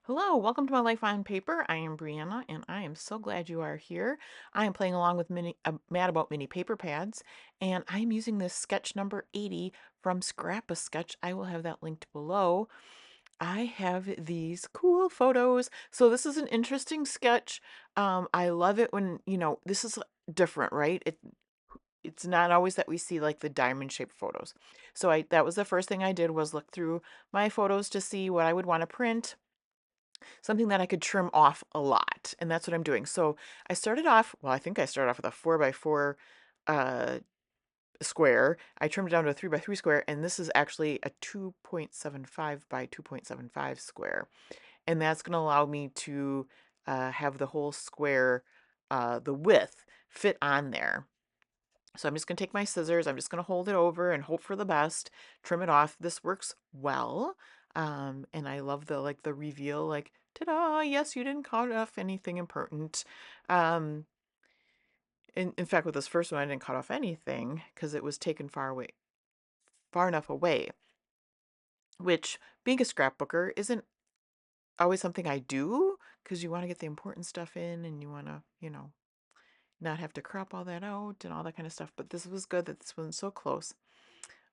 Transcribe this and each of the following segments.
Hello, welcome to my Life on Paper. I am Brianna, and I am so glad you are here. I am playing along with Mad About Mini Paper Pads, and I'm using this sketch number 80 from Scrap a Sketch. I will have that linked below. I have these cool photos. So this is an interesting sketch. I love it when, this is different, right? It's not always that we see like the diamond shaped photos. So that was the first thing I did was look through my photos to see what I would want to print, something that I could trim off a lot. And that's what I'm doing. So I started off, well, I think I started off with a 4x4 uh, square. I trimmed it down to a 3x3 square, and this is actually a 2.75 by 2.75 square. And that's going to allow me to have the whole square, the width, fit on there. So I'm just going to take my scissors, I'm just going to hold it over and hope for the best, trim it off. This works well. And I love the reveal, like, ta-da, yes, you didn't cut off anything important. Um, in fact, with this first one, I didn't cut off anything because it was taken far enough away, which being a scrapbooker isn't always something I do because you want to get the important stuff in and you want to, not have to crop all that out and all that kind of stuff. But this was good that this wasn't so close.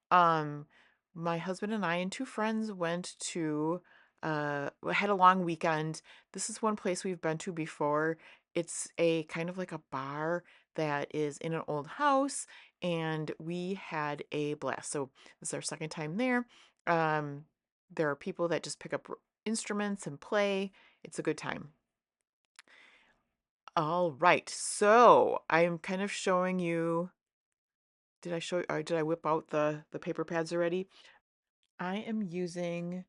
Um, my husband and I and two friends went to had a long weekend. This is one place we've been to before. It's a kind of like a bar that is in an old house, and we had a blast. So this is our second time there. Um, there are people that just pick up instruments and play. It's a good time. All right. So I'm kind of showing you. Did I show or did I whip out the paper pads already? I am using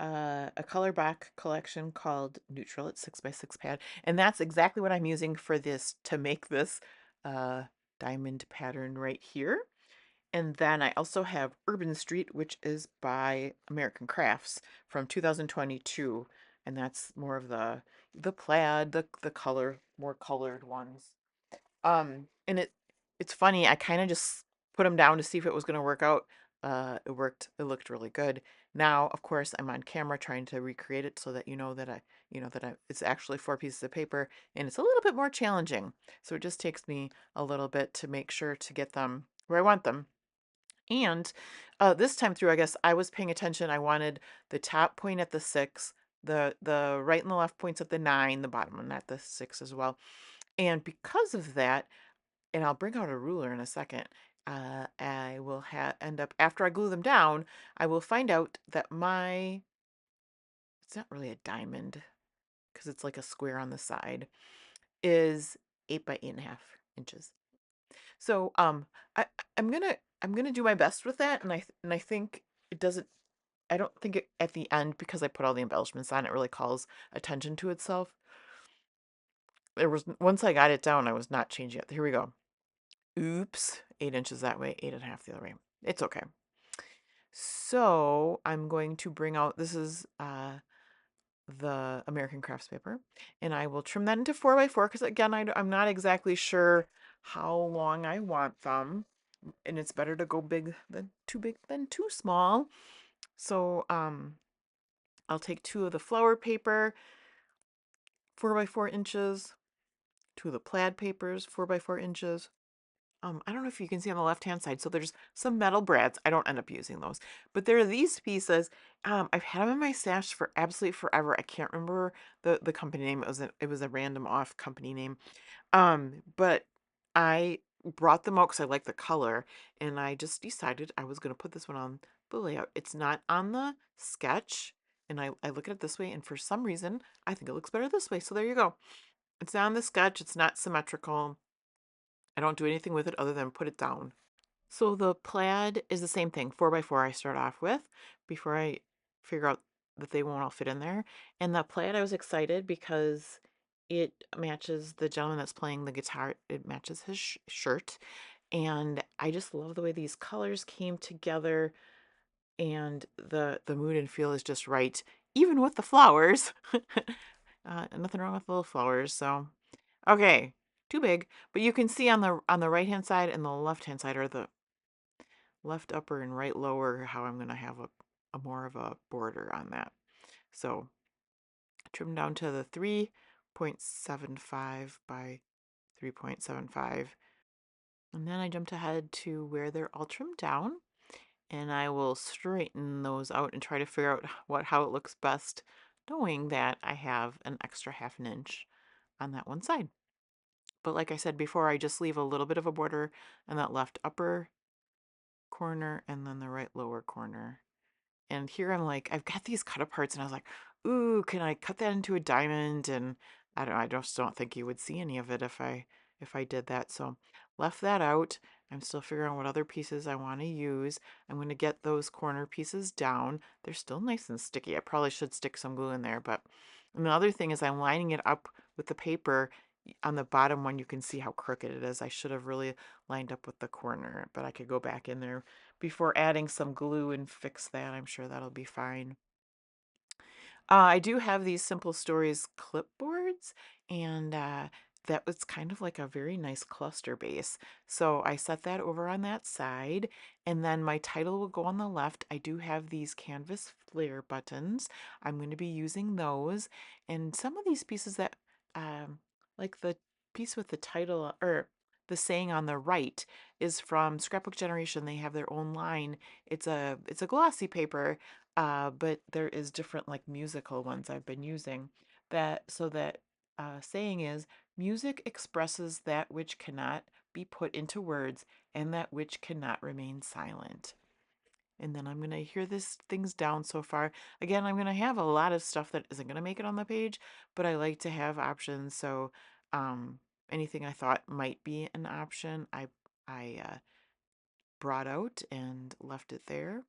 a color back collection called Neutral. It's 6x6 pad, and that's exactly what I'm using for this to make this uh, diamond pattern right here. And then I also have Urban Street, which is by American Crafts from 2022, and that's more of the plaid, the color, more colored ones. And it's funny, I kind of just put them down to see if it was going to work out. It worked. It looked really good. Now, of course, I'm on camera trying to recreate it so that it's actually four pieces of paper, and it's a little bit more challenging. So it just takes me a little bit to make sure to get them where I want them. And this time through, I guess I was paying attention. I wanted the top point at the 6, the right and the left points at the 9, the bottom one at the 6 as well. And because of that, and I'll bring out a ruler in a second. I will end up after I glue them down, I will find out that it's not really a diamond because it's like a square on the side, is 8 by 8.5 inches. So I I'm gonna do my best with that, and I think it doesn't. I don't think it at the end, because I put all the embellishments on, it really calls attention to itself. There was once I got it down, I was not changing it. Here we go. Oops, 8 inches that way, 8.5 the other way. It's okay. So I'm going to bring out, this is the American Crafts paper, and I will trim that into 4x4 because again, I'm not exactly sure how long I want them, and it's better to go big than too small. So I'll take two of the flower paper, 4x4 inches, two of the plaid papers, 4x4 inches. I don't know if you can see on the left-hand side. So there's some metal brads. I don't end up using those. But there are these pieces. I've had them in my stash for absolutely forever. I can't remember the company name. It was a random off company name. But I brought them out because I like the color, and I just decided I was going to put this one on the layout. It's not on the sketch, and I look at it this way, and for some reason, I think it looks better this way. So there you go. It's not on the sketch. It's not symmetrical. I don't do anything with it other than put it down. So the plaid is the same thing, 4x4 I start off with before I figure out that they won't all fit in there. And the plaid, I was excited because it matches the gentleman that's playing the guitar. It matches his shirt. And I just love the way these colors came together, and the mood and feel is just right, even with the flowers. Nothing wrong with little flowers. So okay, too big. But you can see on the right hand side and the left hand side, or the left upper and right lower, how I'm going to have a more of a border on that. So trim down to the 3.75 by 3.75. And then I jumped ahead to where they're all trimmed down, and I will straighten those out and try to figure out how it looks best, knowing that I have an extra half an inch on that one side. But like I said before, I just leave a little bit of a border in that left upper corner and then the right lower corner. And here I'm like, I've got these cut aparts, and I was like, ooh, can I cut that into a diamond? And I just don't think you would see any of it if I did that. So left that out. I'm still figuring out what other pieces I want to use. I'm going to get those corner pieces down. They're still nice and sticky. I probably should stick some glue in there, but and the other thing is I'm lining it up with the paper. On the bottom one, you can see how crooked it is. I should have really lined up with the corner, but I could go back in there before adding some glue and fix that. I'm sure that'll be fine. I do have these Simple Stories clipboards, and that was kind of like a very nice cluster base. So I set that over on that side, and then my title will go on the left. I do have these canvas flare buttons. I'm going to be using those, and some of these pieces that, like the piece with the title or the saying on the right is from Scrapbook Generation. They have their own line. It's a glossy paper, but there is different like musical ones I've been using. That saying is, music expresses that which cannot be put into words and that which cannot remain silent. And then I'm going to hear this things down so far. Again, I'm going to have a lot of stuff that isn't going to make it on the page, but I like to have options. So um, anything I thought might be an option, I brought out and left it there.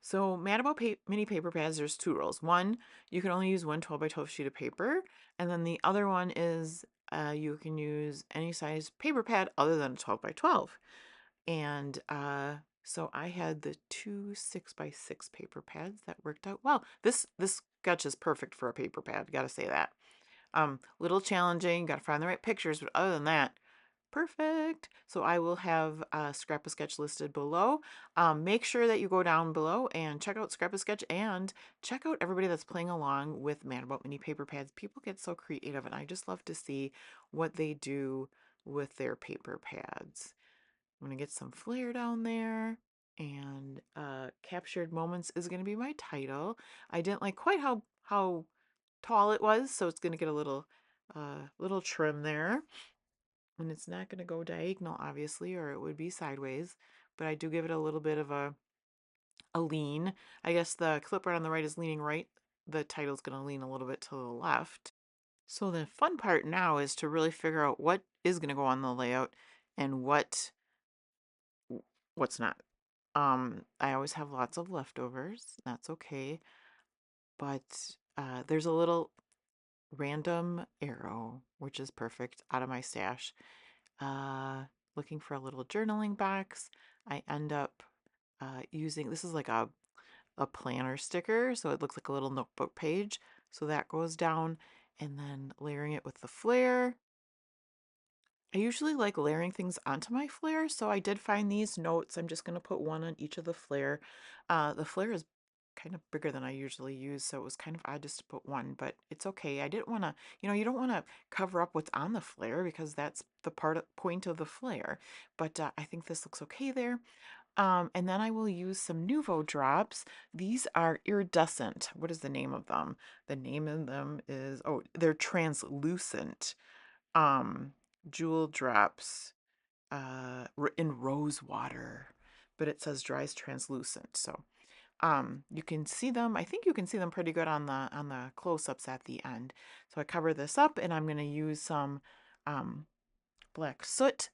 So mini paper pads, there's two rules. One, you can only use one 12 by 12 sheet of paper. And then the other one is you can use any size paper pad other than a 12 by 12. And so I had the two 6 by 6 paper pads that worked out well. This sketch is perfect for a paper pad, gotta say that. Little challenging, gotta find the right pictures, but other than that, perfect. So I will have Scrap a Sketch listed below. Make sure that you go down below and check out Scrap a Sketch and check out everybody that's playing along with Mad About Mini paper pads. People get so creative, and I just love to see what they do with their paper pads. I'm gonna get some flair down there, and Captured Moments is gonna be my title. I didn't like quite how tall it was, so it's gonna get a little trim there. And it's not going to go diagonal, obviously, or it would be sideways. But I do give it a little bit of a lean. I guess the clipboard on the right is leaning right. The title's going to lean a little bit to the left. So the fun part now is to really figure out what is going to go on the layout and what's not. I always have lots of leftovers. That's okay. But there's a little random arrow, which is perfect, out of my stash. uh, Looking for a little journaling box. I end up using this is like a planner sticker, so it looks like a little notebook page. So that goes down, and then layering it with the flare. I usually like layering things onto my flare, so I did find these notes. I'm just going to put one on each of the flare. The flare is kind of bigger than I usually use, so it was kind of odd just to put one, but it's okay. I didn't want to, you don't want to cover up what's on the flare because that's the point of the flare. But I think this looks okay there. And then I will use some Nuvo drops. These are iridescent. What is the name of them? The name of them is, oh, they're translucent um jewel drops in rose water, but it says dries translucent. So you can see them. I think you can see them pretty good on the close-ups at the end. So I cover this up, and I'm going to use some black soot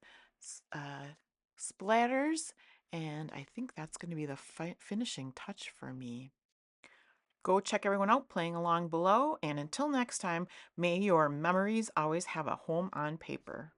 splatters, and I think that's going to be the finishing touch for me. Go check everyone out playing along below, and until next time, may your memories always have a home on paper.